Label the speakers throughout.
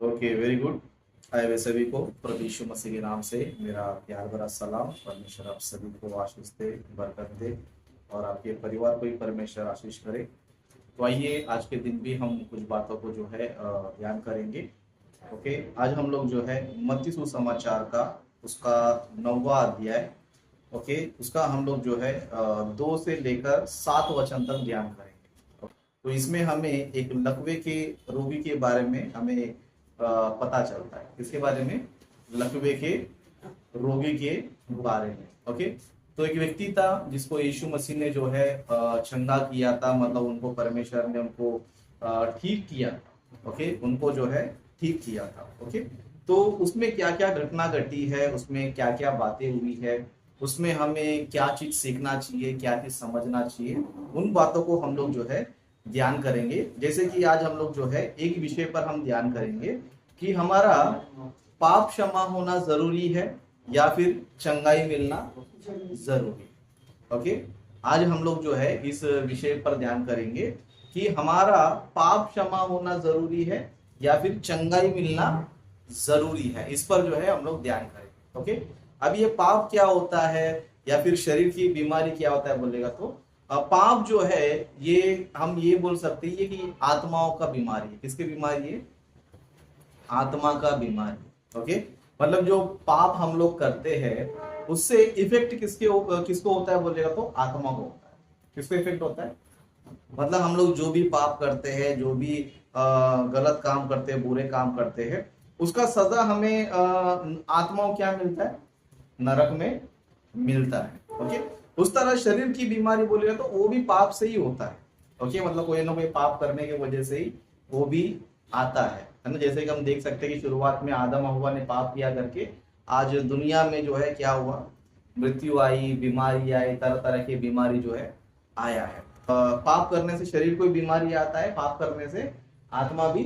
Speaker 1: Okay, very good. आए हुए सभी को प्रभु यीशु मसीह के नाम से मेरा प्यार भरा सलाम। परमेश्वर आप सभी को आशीष दे, बरकत दे और आपके परिवार को भी परमेश्वर आशीष करे। तो आइए आज के दिन भी हम कुछ बातों को जो है ध्यान करेंगे। ओके, आज हम लोग जो है मत्ती सुसमाचार का उसका 9वां अध्याय, ओके, उसका हम लोग जो है 2 से लेकर 7 वचन तक ध्यान करेंगे। तो इसमें हमें एक लकवे के रोगी के बारे में हमें पता चलता है। किसके बारे में? लकवे के रोगी के बारे में। ओके, तो एक व्यक्ति था जिसको यीशु मसीह ने जो है चंगा किया था, मतलब उनको परमेश्वर ने उनको ठीक किया। ओके, उनको जो है ठीक किया था। ओके, तो उसमें क्या क्या घटना घटी है, उसमें क्या क्या बातें हुई है, उसमें हमें क्या चीज सीखना चाहिए, क्या चीज समझना चाहिए, उन बातों को हम लोग जो है ध्यान करेंगे। जैसे कि आज हम लोग जो है एक विषय पर हम ध्यान करेंगे कि हमारा पाप क्षमा होना जरूरी है या फिर चंगाई मिलना जरूरी। ओके, आज हम लोग जो है इस विषय पर ध्यान करेंगे कि हमारा पाप क्षमा होना जरूरी है या फिर चंगाई मिलना जरूरी है। इस पर जो है हम लोग ध्यान करेंगे। ओके, अब ये पाप क्या होता है या फिर शरीर की बीमारी क्या होता है बोलेगा तो पाप जो है ये हम ये बोल सकते हैं कि आत्माओं का बीमारी है। किसकी बीमारी है? आत्मा का बीमारी। ओके, मतलब जो पाप हम लोग करते हैं उससे इफेक्ट किसको होता है बोलेगा तो आत्मा को होता है। किसको इफेक्ट होता है? मतलब हम लोग जो भी पाप करते हैं, जो भी गलत काम करते हैं, बुरे काम करते हैं, उसका सजा हमें आत्माओं क्या मिलता है? नरक में मिलता है। ओके, उस तरह शरीर की बीमारी बोलेगा तो वो भी पाप से ही होता है। ओके, मतलब कोई ना कोई पाप करने की वजह से ही वो भी आता है ना। जैसे कि हम देख सकते हैं कि शुरुआत में आदम हव्वा ने पाप किया करके आज दुनिया में जो है क्या हुआ? मृत्यु आई, बीमारी आई, तरह तरह की बीमारी जो है आया है। पाप करने से शरीर को बीमारी आता है, पाप करने से आत्मा भी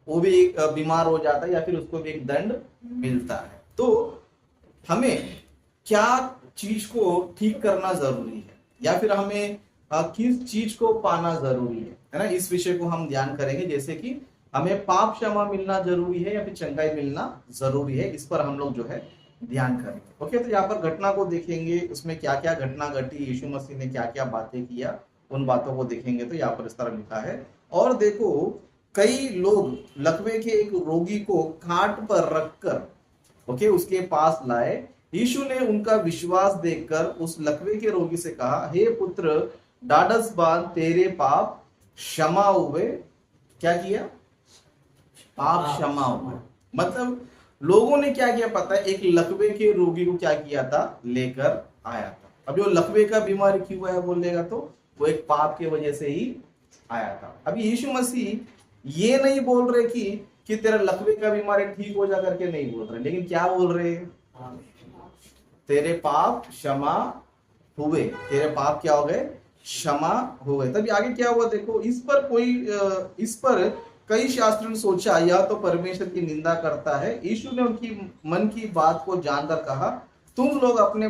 Speaker 1: वो भी एक बीमार हो जाता है या फिर उसको भी एक दंड मिलता है। तो हमें क्या चीज को ठीक करना जरूरी है या फिर हमें किस चीज को पाना जरूरी है ना, इस विषय को हम ध्यान करेंगे। जैसे कि हमें पाप क्षमा मिलना जरूरी है या फिर चंगाई मिलना जरूरी है, इस पर हम लोग जो है ध्यान करेंगे। ओके, तो यहाँ पर घटना को देखेंगे, उसमें क्या क्या घटना घटी, यीशु मसीह ने क्या क्या बातें किया, उन बातों को देखेंगे। तो यहाँ पर इस तरह लिखा है, और देखो कई लोग लकवे के एक रोगी को खाट पर रखकर ओके उसके पास लाए। यीशु ने उनका विश्वास देखकर उस लकवे के रोगी से कहा, हे पुत्र, ढाढ़स बांध, तेरे पाप क्षमा हुए। क्या किया? पाप क्षमा हुए। मतलब लोगों ने क्या किया पता है? एक लकवे के रोगी को क्या किया था? लेकर आया था। अब जो लकवे का बीमारी क्यों हुआ है बोलेगा तो वो एक पाप की वजह से ही आया था। अभी यीशु मसीह ये नहीं बोल रहे कि तेरा लकवे का बीमारी ठीक हो जा करके नहीं बोल रहे, लेकिन क्या बोल रहे हैं? तेरे पाप क्षमा हुए। तेरे पाप क्या हो गए? क्षमा हो गए। तभी आगे क्या हुआ देखो, इस पर कई शास्त्रियों ने सोचा यह तो परमेश्वर की निंदा करता है। यीशु ने उनकी मन की बात को जानकर कहा, तुम लोग अपने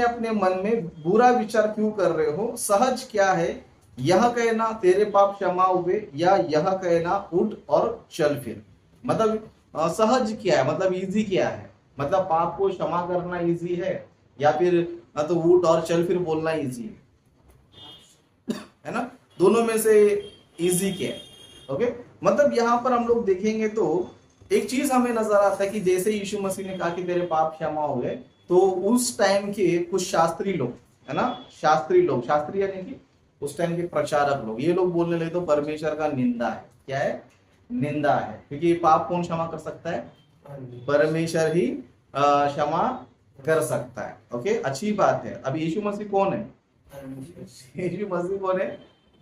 Speaker 1: अपने मन में बुरा विचार क्यों कर रहे हो? सहज क्या है, यह कहना तेरे पाप क्षमा हुए या यह कहना उठ और चल फिर? मतलब सहज क्या है, मतलब इजी क्या है? मतलब पाप को क्षमा करना इजी है या फिर तो उठ और चल फिर बोलना इजी है ना? दोनों में से इजी क्या है? ओके, मतलब यहाँ पर हम लोग देखेंगे तो एक चीज हमें नजर आता है कि जैसे यीशु मसीह ने कहा कि तेरे पाप क्षमा हो गए, तो उस टाइम के कुछ शास्त्री लोग है ना, शास्त्री यानी कि उस टाइम के प्रचारक लोग, ये लोग बोलने लगे तो परमेश्वर का निंदा है। क्या है? निंदा है, क्योंकि पाप कौन क्षमा कर सकता है? परमेश्वर ही क्षमा कर सकता है। ओके, अच्छी बात है। अब यीशु मसीह कौन है? यीशु मसीह कौन है?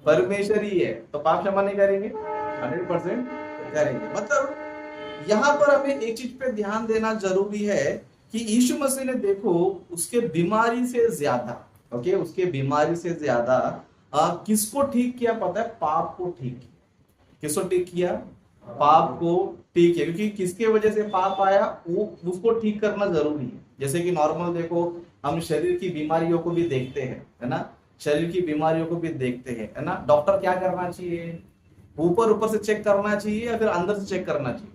Speaker 1: परमेश्वर ही है, तो पाप क्षमा नहीं करेंगे? 100% करेंगे। मतलब यहाँ पर हमें एक चीज पे ध्यान देना जरूरी है कि यीशु मसीह ने देखो उसके बीमारी से ज्यादा ओके उसके बीमारी से ज्यादा किसको ठीक किया पता है? पाप को ठीक किया। किसको ठीक किया? पाप को ठीक है, क्योंकि किसके वजह से पाप आया वो उसको ठीक करना जरूरी है। जैसे कि नॉर्मल देखो, हम शरीर की बीमारियों को भी देखते हैं है ना, शरीर की बीमारियों को भी देखते हैं है ना। डॉक्टर क्या करना चाहिए? ऊपर ऊपर से चेक करना चाहिए या फिर अंदर से चेक करना चाहिए?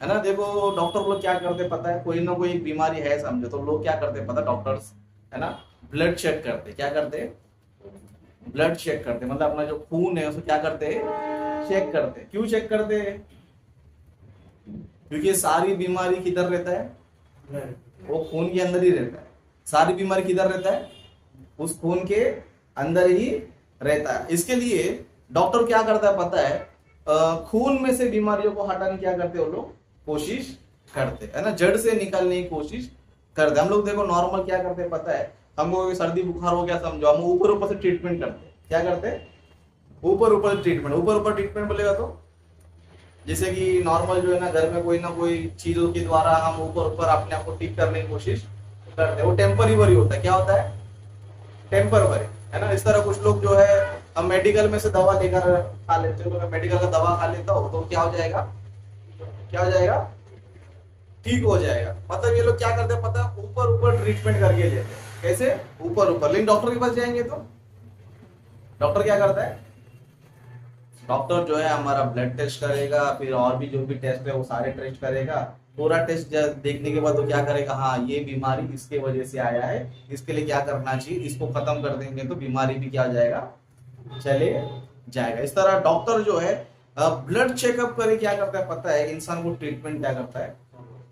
Speaker 1: है ना, देखो डॉक्टर लोग क्या करते पता है, कोई ना कोई एक बीमारी है समझो, तो लोग क्या करते पता, डॉक्टर्स है ना, ब्लड चेक करते। क्या करते? ब्लड चेक करते, मतलब अपना जो खून है उसको क्या करते हैं, चेक करते। क्यों चेक करते हैं? क्योंकि सारी बीमारी किधर रहता है, वो खून के अंदर ही रहता है। सारी बीमारी किधर रहता है, उस खून के अंदर ही रहता है। इसके लिए डॉक्टर क्या करता है पता है, खून में से बीमारियों को हटाने क्या करते हैं वो लोग, कोशिश करते है ना, जड़ से निकालने की कोशिश करते। हम लोग देखो नॉर्मल क्या करते हैं पता है, हमको सर्दी बुखार हो गया समझो, हम ऊपर ऊपर से ट्रीटमेंट करते हैं। क्या करते हैं? ऊपर ऊपर ट्रीटमेंट। ऊपर ऊपर ट्रीटमेंट बोलेगा तो जैसे कि नॉर्मल जो है ना, घर में कोई ना कोई चीजों के द्वारा हम ऊपर ऊपर अपने आप को ठीक करने की कोशिश करते हैं, वो टेम्पररी होता है। क्या होता है? टेम्पररी, है ना। इस तरह कुछ लोग जो है, हम मेडिकल में से दवा लेकर खा लेते हो, तो मैं मेडिकल का दवा खा लेता हूँ तो क्या हो जाएगा, क्या हो जाएगा, ठीक हो जाएगा। मतलब ये लोग क्या करते हैं पता है, ऊपर ऊपर ट्रीटमेंट करके लेते हैं। कैसे? ऊपर ऊपर। लेकिन डॉक्टर के पास जाएंगे तो डॉक्टर क्या करता है, डॉक्टर जो है हमारा ब्लड टेस्ट करेगा, फिर और भी जो भी टेस्ट है वो सारे टेस्ट करेगा। पूरा टेस्ट देखने के बाद वो क्या करेगा, हाँ ये बीमारी इसके वजह से आया है, इसके लिए क्या करना चाहिए, इसको खत्म कर देंगे तो बीमारी भी क्या हो जाएगा, चले जाएगा। इस तरह डॉक्टर जो है ब्लड चेकअप करे क्या करता है पता है, इंसान को ट्रीटमेंट क्या करता है,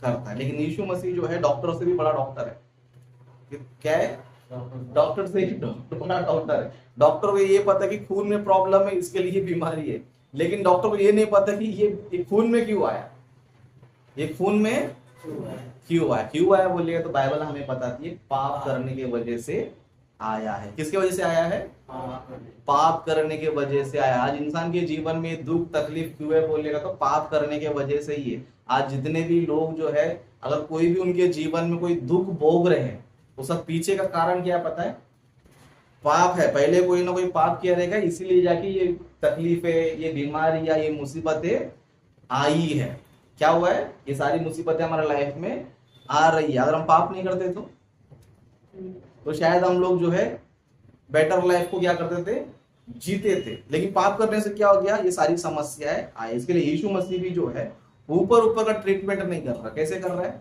Speaker 1: करता है। लेकिन यीशु मसीह जो है डॉक्टर से भी बड़ा डॉक्टर है। क्या है? डॉक्टर से ही बड़ा डॉक्टर है। डॉक्टर को ये पता है कि खून में प्रॉब्लम है, इसके लिए बीमारी है। लेकिन डॉक्टर को ये नहीं पता कि ये खून में क्यों आया, ये खून में क्यों आया। क्यों आया बोलिएगा तो बाइबल हमें बताती है, पाप करने की वजह से आया है। किसके वजह से आया है? पाप करने के वजह से आया। आज इंसान के जीवन में दुख तकलीफ क्यों है बोलिएगा तो पाप करने के वजह से ही है। आज जितने भी लोग जो है, अगर कोई भी उनके जीवन में कोई दुख भोग रहे हैं, तो सब पीछे का कारण क्या पता है, पाप है। पहले कोई ना कोई पाप किया रहेगा, इसीलिए जाके ये तकलीफें, ये बीमारी या ये मुसीबतें आई है। क्या हुआ है, ये सारी मुसीबतें हमारे लाइफ में आ रही है। अगर हम पाप नहीं करते तो शायद हम लोग जो है बेटर लाइफ को क्या करते थे, जीते थे। लेकिन पाप करने से क्या हो गया, ये सारी समस्याएं आई। इसके लिए यीशु मसीह भी जो है ऊपर ऊपर का ट्रीटमेंट नहीं कर रहा। कैसे कर रहा है?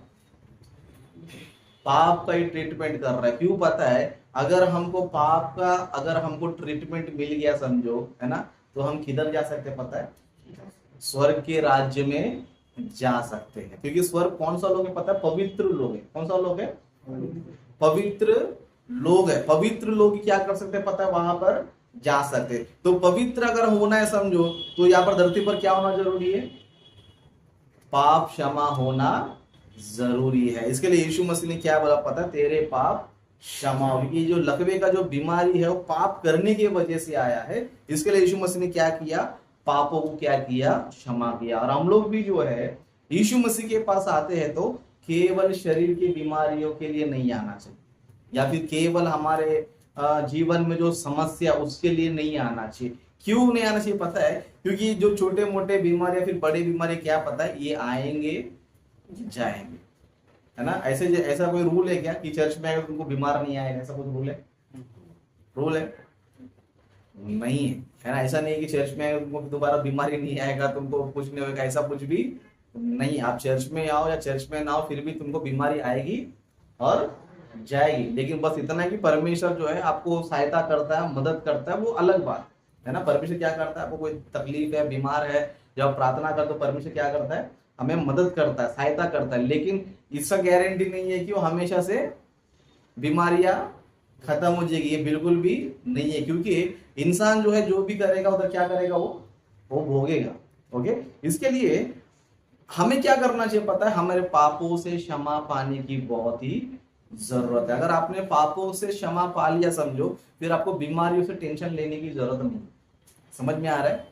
Speaker 1: पाप का ही ट्रीटमेंट कर रहा है। क्यों पता है, अगर हमको पाप का अगर हमको ट्रीटमेंट मिल गया समझो, है ना, तो हम किधर जा सकते पता है, स्वर्ग के राज्य में जा सकते हैं। क्योंकि स्वर्ग कौन सा लोग है पता है, पवित्र लोग है। कौन सा लोग है? पवित्र लोग है। पवित्र लोग क्या कर सकते हैं पता है, वहां पर जा सकते। तो पवित्र अगर होना है समझो, तो यहाँ पर धरती पर क्या होना जरूरी है, पाप क्षमा होना जरूरी है। इसके लिए यीशु मसीह ने क्या बोला पता है, तेरे पाप क्षमा हो। क्योंकि जो लकवे का जो बीमारी है वो पाप करने की वजह से आया है। इसके लिए यीशु मसीह ने क्या किया, पापों को क्या किया, क्षमा किया। और हम लोग भी जो है यीशु मसीह के पास आते हैं तो केवल शरीर की बीमारियों के लिए नहीं आना चाहिए, या फिर केवल हमारे जीवन में जो समस्या उसके लिए नहीं आना चाहिए। क्यों नहीं आना चाहिए पता है, क्योंकि जो छोटे मोटे बीमारी या फिर बड़ी बीमारी क्या पता है, ये आएंगे जाएंगे, है ना। ऐसा कोई रूल है क्या कि चर्च में अगर तुमको बीमार नहीं आएगा, ऐसा कुछ रूल है? रूल है? नहीं है, है ना। ऐसा नहीं है कि चर्च में अगर तुमको दोबारा बीमारी नहीं आएगा, तुमको कुछ नहीं होगा, ऐसा कुछ भी नहीं। आप चर्च में आओ या चर्च में ना आओ, फिर भी तुमको बीमारी आएगी और जाएगी। लेकिन बस इतना है कि परमेश्वर जो है आपको सहायता करता है, मदद करता है, वो अलग बात है ना। परमेश्वर क्या करता है, आपको कोई तकलीफ है, बीमार है, जब आप प्रार्थना करते हो परमेश्वर क्या करता है, हमें मदद करता है, सहायता करता है। लेकिन इसका गारंटी नहीं है कि वो हमेशा से बीमारियां खत्म हो जाएगी, ये बिल्कुल भी नहीं है। क्योंकि इंसान जो है जो भी करेगा उधर क्या करेगा, वो भोगेगा। ओके, इसके लिए हमें क्या करना चाहिए पता है, हमारे पापों से क्षमा पाने की बहुत ही जरूरत है। अगर आपने पापों से क्षमा पा लिया समझो, फिर आपको बीमारियों से टेंशन लेने की जरूरत नहीं। समझ में आ रहा है?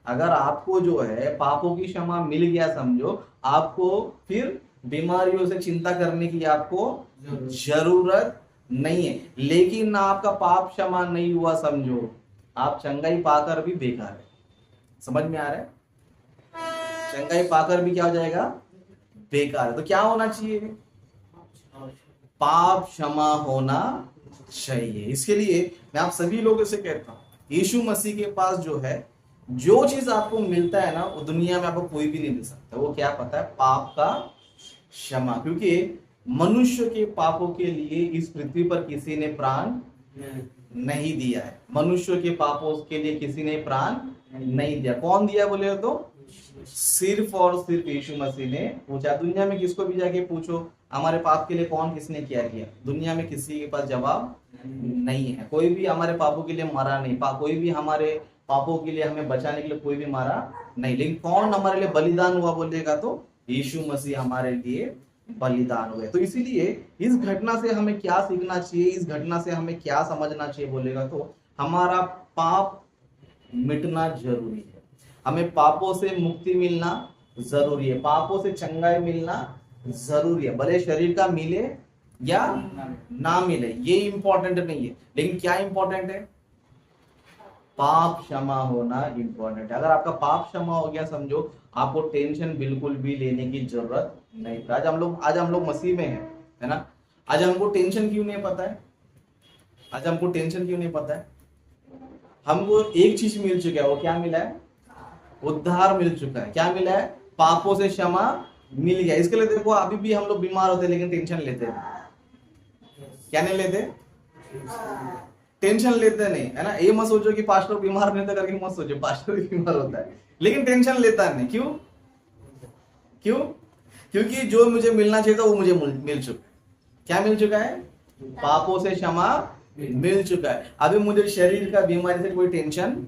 Speaker 1: अगर आपको जो है पापों की क्षमा मिल गया समझो, आपको फिर बीमारियों से चिंता करने की आपको जरूरत नहीं है। लेकिन ना आपका पाप क्षमा नहीं हुआ समझो, आप चंगाई पाकर भी बेकार है। समझ में आ रहा है? चंगाई पाकर भी क्या हो जाएगा, बेकार है। तो क्या होना चाहिए, पाप क्षमा होना चाहिए। इसके लिए मैं आप सभी लोगों से कहता हूं, यीशु मसीह के पास जो है, जो चीज आपको मिलता है ना, वो दुनिया में आपको कोई भी नहीं दे सकता। वो क्या पता है? पाप का क्षमा। क्योंकि मनुष्य के पापों के लिए इस पृथ्वी पर किसी ने प्राण नहीं दिया है। मनुष्य के पापों के लिए किसी ने प्राण नहीं दिया। कौन दिया बोले तो सिर्फ और सिर्फ यीशु मसीह ने। पूछा दुनिया में किसको भी जाके पूछो हमारे पाप के लिए कौन किसने किया किया, दुनिया में किसी के पास जवाब नहीं है। कोई भी हमारे पापों के लिए मरा नहीं, कोई भी हमारे पापों के लिए हमें बचाने के लिए कोई भी मरा नहीं। लेकिन कौन हमारे लिए बलिदान हुआ बोलेगा तो यीशु मसीह हमारे लिए बलिदान हुए। तो इसीलिए इस घटना से हमें क्या सीखना चाहिए, इस घटना से हमें क्या समझना चाहिए बोलेगा तो हमारा पाप मिटना जरूरी है। हमें पापों से मुक्ति मिलना जरूरी है, पापों से चंगाई मिलना जरूरी है। भले शरीर का मिले या ना मिले, ये इंपॉर्टेंट नहीं है। लेकिन क्या इंपॉर्टेंट है? पाप क्षमा होना इंपॉर्टेंट है। अगर आपका पाप क्षमा हो गया, समझो आपको टेंशन बिल्कुल भी लेने की जरूरत नहीं। आज हम लोग मसीह में है ना। आज हमको टेंशन क्यों नहीं पता है? आज हमको टेंशन क्यों नहीं पता है? हमको एक चीज मिल चुका है। वो क्या मिला है? उद्धार मिल चुका है। क्या मिला है? पापों से क्षमा मिल गया। इसके लिए देखो अभी भी हम लोग बीमार होते लेकिन टेंशन लेते हैं। क्या नहीं लेते? टेंशन लेते नहीं, है ना। ये मत सोचो कि पास्टर बीमार नहीं था करके मत सोचो, पास्टर भी बीमार होता है लेकिन टेंशन लेता नहीं। क्यों? क्यों? क्योंकि जो मुझे मिलना चाहिए था वो मुझे मिल चुका है। क्या मिल चुका है? पापों से क्षमा मिल चुका है। अभी मुझे शरीर का बीमारी से कोई टेंशन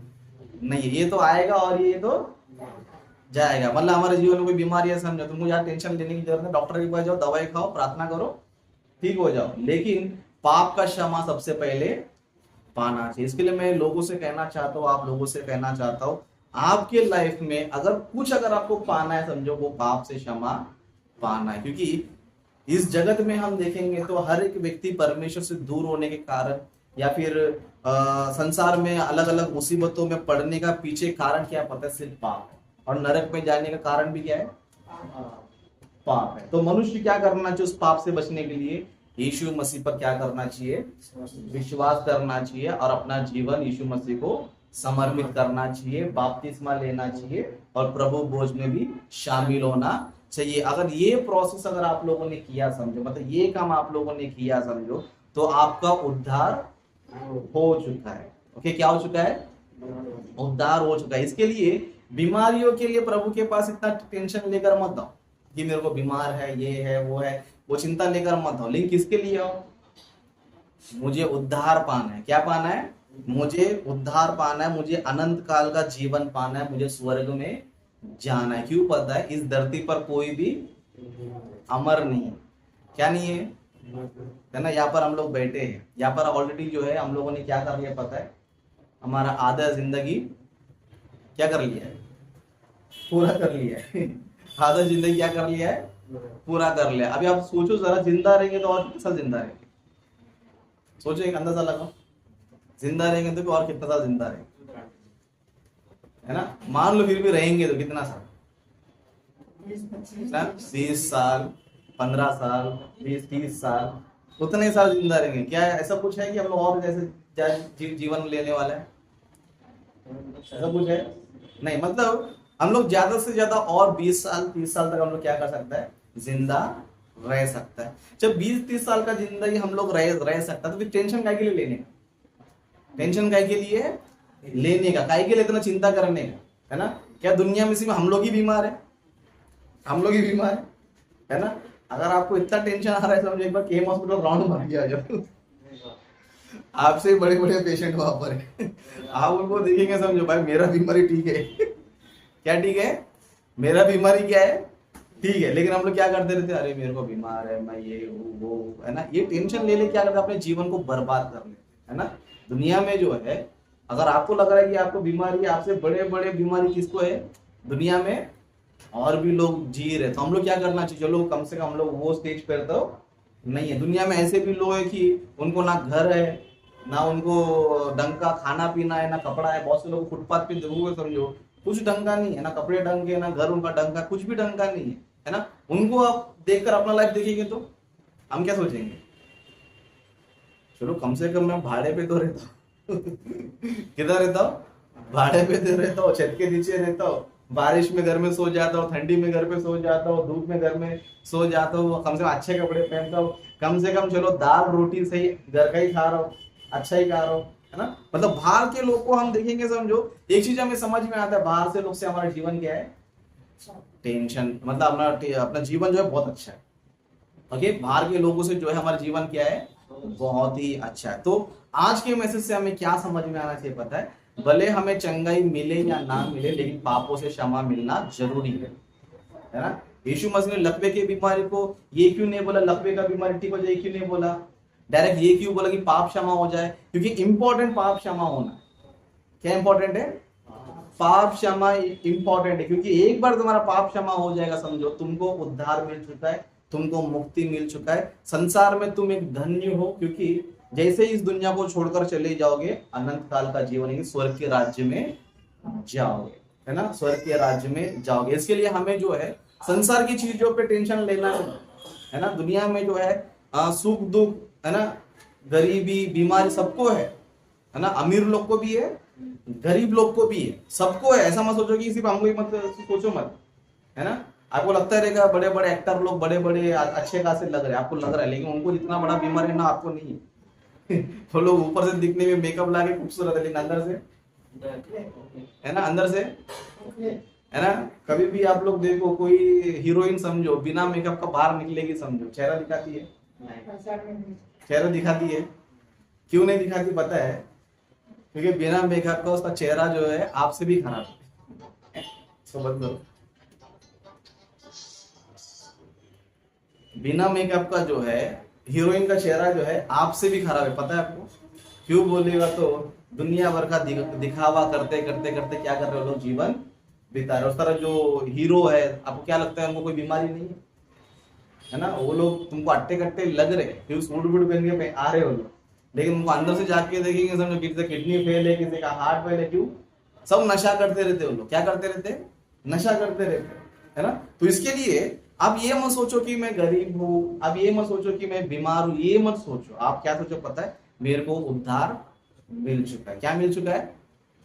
Speaker 1: नहीं है। ये तो आएगा और ये तो जाएगा। मतलब हमारे जीवन में कोई बीमारी है समझो, तुमको यार टेंशन लेने की जरूरत है, डॉक्टर के पास जाओ, दवाई खाओ, प्रार्थना करो, ठीक हो जाओ। लेकिन पाप का क्षमा सबसे पहले पाना चाहिए। इसके लिए मैं लोगों से कहना चाहता हूँ, आप लोगों से कहना चाहता हूँ, आपके लाइफ में अगर आपको पाना है, समझो वो पाप से क्षमा पाना है। क्योंकि इस जगत में हम देखेंगे तो हर एक व्यक्ति परमेश्वर से दूर होने के कारण या फिर संसार में अलग अलग मुसीबतों में पड़ने का पीछे कारण क्या पता है? सिर्फ पाप है। और नरक में जाने का कारण भी क्या है? पाप है। तो मनुष्य क्या करना चाहिए उस पाप से बचने के लिए? यीशु मसीह पर क्या करना चाहिए? विश्वास करना चाहिए और अपना जीवन यीशु मसीह को समर्पित करना चाहिए, बपतिस्मा लेना चाहिए और प्रभु भोज में भी शामिल होना चाहिए। अगर ये प्रोसेस अगर आप लोगों ने किया समझो, मतलब ये काम आप लोगों ने किया समझो, तो आपका उद्धार हो चुका है। ओके, क्या हो चुका है? उद्धार हो चुका है। इसके लिए बीमारियों के लिए प्रभु के पास इतना टेंशन लेकर मत आओ कि मेरे को बीमार है, ये है, वो चिंता लेकर मत आओ। लेकिन किसके लिए आओ? मुझे उद्धार पाना है। क्या पाना है? मुझे उद्धार पाना है, मुझे अनंत काल का जीवन पाना है, मुझे स्वर्ग में जाना है। क्यों? पता है इस धरती पर कोई भी अमर नहीं है। क्या नहीं है ना। यहाँ पर हम लोग बैठे हैं, यहाँ पर ऑलरेडी जो है हम लोगों ने क्या कर लिया पता है? हमारा आधा जिंदगी क्या कर लिया है? पूरा कर लिया है। आधा जिंदगी क्या कर लिया है? पूरा कर लिया। अभी आप सोचो जरा, जिंदा रहेंगे तो और कितना साल जिंदा रहेंगे? सोचो, एक अंदाजा लगाओ, जिंदा रहेंगे तो और कितना साल जिंदा रहेंगे, है ना। मान लो फिर भी रहेंगे तो कितना साल? 20 साल, 15 साल, 20-30 साल, उतने साल जिंदा रहेंगे। क्या ऐसा कुछ है कि हम लोग और जैसे जीवन लेने वाला है? ऐसा कुछ है नहीं। मतलब हम लोग ज्यादा से ज्यादा और 20 साल 30 साल तक हम लोग क्या कर सकता है? जिंदा रह सकता है। जब 20-30 साल का जिंदगी हम लोग रह सकता है तो फिर टेंशन काय के लिए लेने का? टेंशन काय के लिए लेने का? काय के लिए इतना चिंता करने का, है ना। क्या दुनिया में सिर्फ हम लोग ही बीमार है? हम लोग ही बीमार है ना। अगर आपको इतना टेंशन आ रहा है समझो एक बार केम हॉस्पिटल राउंड मार के आ जाओ। आपसे बड़े बड़े पेशेंट वहां पर है, आप उनको देखेंगे समझो भाई मेरा बीमारी ठीक है। क्या ठीक है? मेरा बीमारी क्या है? ठीक है। लेकिन हम लोग क्या करते रहते? अरे मेरे को बीमार है, मैं ये वो, है ना। ये टेंशन ले क्या करते? अपने जीवन को बर्बाद कर लेते, है ना। दुनिया में जो है, अगर आपको लग रहा है कि आपको बीमारी है, आपसे बड़े बड़े बीमारी किसको है दुनिया में? और भी लोग जी रहे। तो हम लोग क्या करना चाहिए? चलो कम से कम हम लोग वो स्टेज पर तो नहीं है। दुनिया में ऐसे भी लोग है कि उनको ना घर है, ना उनको ढंग का खाना पीना है, ना कपड़ा है। बहुत से लोग फुटपाथ पे देखोगे समझो कुछ ढंग का नहीं है, ना कपड़े ढंग के, ना घर उनका ढंग का, कुछ भी ढंग का नहीं है ना। उनको आप देखकर अपना लाइफ देखेंगे तो हम क्या सोचेंगे? चलो कम से कम मैं भाड़े पे तो रहता हूँ, किधर रहता हूँ? भाड़े पे दे रहता हूँ, छत के नीचे रहता हूँ, बारिश में घर में सो जाता हूँ, ठंडी में घर पे सो जाता हूँ, धूप में घर में सो जाता हूँ, कम से कम अच्छे कपड़े पहनता हूँ, कम से कम चलो दाल रोटी सही घर का ही खा रहा हूँ, अच्छा ही खा रहा हूँ, है ना। मतलब बाहर के लोग को हम देखेंगे, समझो एक चीज हमें समझ में आता है, बाहर से लोग से हमारा जीवन क्या है, टेंशन, मतलब अपना अपना जीवन जो है बहुत अच्छा है। ओके, बाहर के लोगों से जो है हमारा जीवन क्या है, बहुत ही अच्छा है। तो आज के मैसेज से हमें क्या समझ में आना चाहिए पता है, भले हमें चंगाई मिले या ना मिले, लेकिन पापों से क्षमा मिलना जरूरी है ना। यीशु मसीह ने लकवे की बीमारी को ये क्यों नहीं बोला लकवे का बीमारी ठीक हो जाए, क्यों नहीं बोला डायरेक्ट, ये क्यों बोला कि पाप क्षमा हो जाए, क्योंकि इंपॉर्टेंट पाप क्षमा होना। क्या इंपॉर्टेंट है? पाप क्षमा इंपॉर्टेंट है, क्योंकि एक बार तुम्हारा पाप क्षमा हो जाएगा, समझो तुमको उद्धार मिल चुका है, तुमको मुक्ति मिल चुका है, संसार में तुम एक धन्य हो, क्योंकि जैसे ही इस दुनिया को छोड़कर चले जाओगे, अनंत काल का जीवन है, स्वर्ग के राज्य में जाओगे, है ना, स्वर्ग के राज्य में जाओगे। इसके लिए हमें जो है संसार की चीजों पे टेंशन लेना है ना। दुनिया में जो है सुख दुख, है ना, गरीबी बीमारी सबको है ना, अमीर लोग को भी है, गरीब लोग को भी है, सबको है। ऐसा मत सोचो कि सिर्फ हमको ही मत सोचो मत, है ना। आपको लगता रहेगा बड़े बड़े एक्टर लोग बड़े बड़े अच्छे खासे लग रहे हैं, आपको लग रहा है, लेकिन उनको जितना बड़ा बीमारी है ना, आपको नहीं है। वो लोग ऊपर से दिखने में मेकअप लाके खूबसूरत है, लेकिन अंदर से, है ना, अंदर से, है ना। कभी भी आप लोग देखो, कोई हीरोइन समझो बिना मेकअप का बाहर निकलेगी, समझो चेहरा दिखाती है, चेहरा दिखाती है, क्यों नहीं दिखाती पता है? क्योंकि बिना मेकअप का उसका चेहरा जो है आपसे भी खराब है। समझ लो, बिना मेकअप का जो है हीरोइन का चेहरा जो है आपसे भी खराब है, पता है आपको? क्यों बोलेगा तो दुनिया भर का दिखावा करते करते करते क्या कर रहे हो लोग, जीवन बिता रहे। उस तरह जो हीरो है, आपको क्या लगता है उनको कोई बीमारी नहीं है ना? वो लोग तुमको अट्टे कट्टे लग रहे हैं, क्यों सूट बूट पहन के आ रहे हो लोग, लेकिन उनको अंदर से जाके देखेंगे, समझो किसी का किडनी फेल है, किसी का हार्ट फेल है, क्यों? सब नशा करते रहते हो लोग, क्या करते रहते? नशा करते रहते, है ना। तो इसके लिए आप ये मत सोचो कि मैं गरीब हूं, आप ये मत सोचो कि मैं बीमार हूं, ये मत सोचो। आप क्या सोचो पता है? मेरे को उद्धार मिल चुका है। क्या मिल चुका है?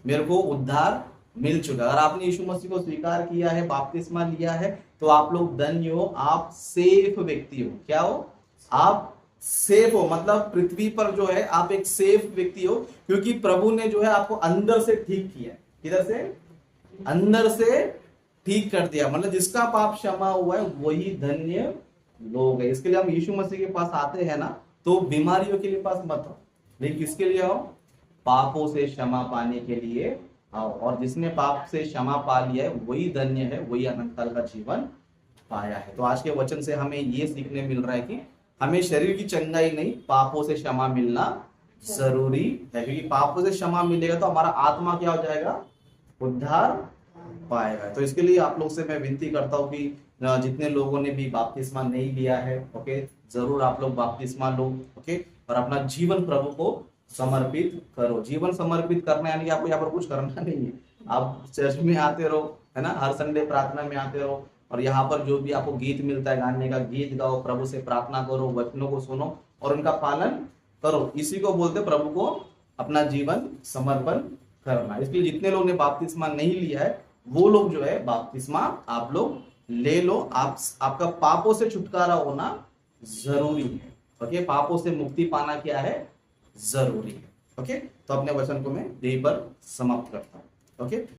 Speaker 1: मेरे को उद्धार मिल चुका है। अगर आपने यीशु मसीह को स्वीकार किया है, बपतिस्मा लिया है, तो आप लोग धन्य हो, आप सेफ व्यक्ति हो। क्या हो? आप सेफ हो, मतलब पृथ्वी पर जो है आप एक सेफ व्यक्ति हो, क्योंकि प्रभु ने जो है आपको अंदर से ठीक किया। किधर से? अंदर से ठीक कर दिया। मतलब जिसका पाप क्षमा हुआ है वही धन्य लोग है। इसके लिए हम यीशु मसीह के पास आते हैं ना, तो बीमारियों के लिए पास मत हो, लेकिन किसके लिए आओ? पापों से क्षमा पाने के लिए आओ। और जिसने पाप से क्षमा पा लिया है वही धन्य है, वही अनंत काल का जीवन पाया है। तो आज के वचन से हमें ये सीखने मिल रहा है कि हमें शरीर की चंगाई नहीं, पापों से क्षमा मिलना जरूरी है, क्योंकि पापों से क्षमा मिलेगा तो हमारा आत्मा क्या हो जाएगा? उद्धार पाएगा। तो इसके लिए आप लोग से मैं विनती करता हूँ कि जितने लोगों ने भी बपतिस्मा नहीं लिया है, ओके, जरूर आप लोग बपतिस्मा लो, ओके, और अपना जीवन प्रभु को समर्पित करो। जीवन समर्पित करना यानी कि आपको यहाँ पर कुछ करना नहीं है, आप चर्च में आते रहो, है ना, हर संडे प्रार्थना में आते रहो, और यहाँ पर जो भी आपको गीत मिलता है गाने का, गीत गाओ, प्रभु से प्रार्थना करो, वचनों को सुनो और उनका पालन करो। इसी को बोलते प्रभु को अपना जीवन समर्पण करना। इसलिए जितने लोग ने बपतिस्मा नहीं लिया है वो लोग जो है बपतिस्मा आप लोग ले लो। आपका पापों से छुटकारा होना जरूरी है, ओके। पापों से मुक्ति पाना क्या है? जरूरी है, ओके। तो अपने वचन को मैं यहीं पर समाप्त करता हूं, ओके।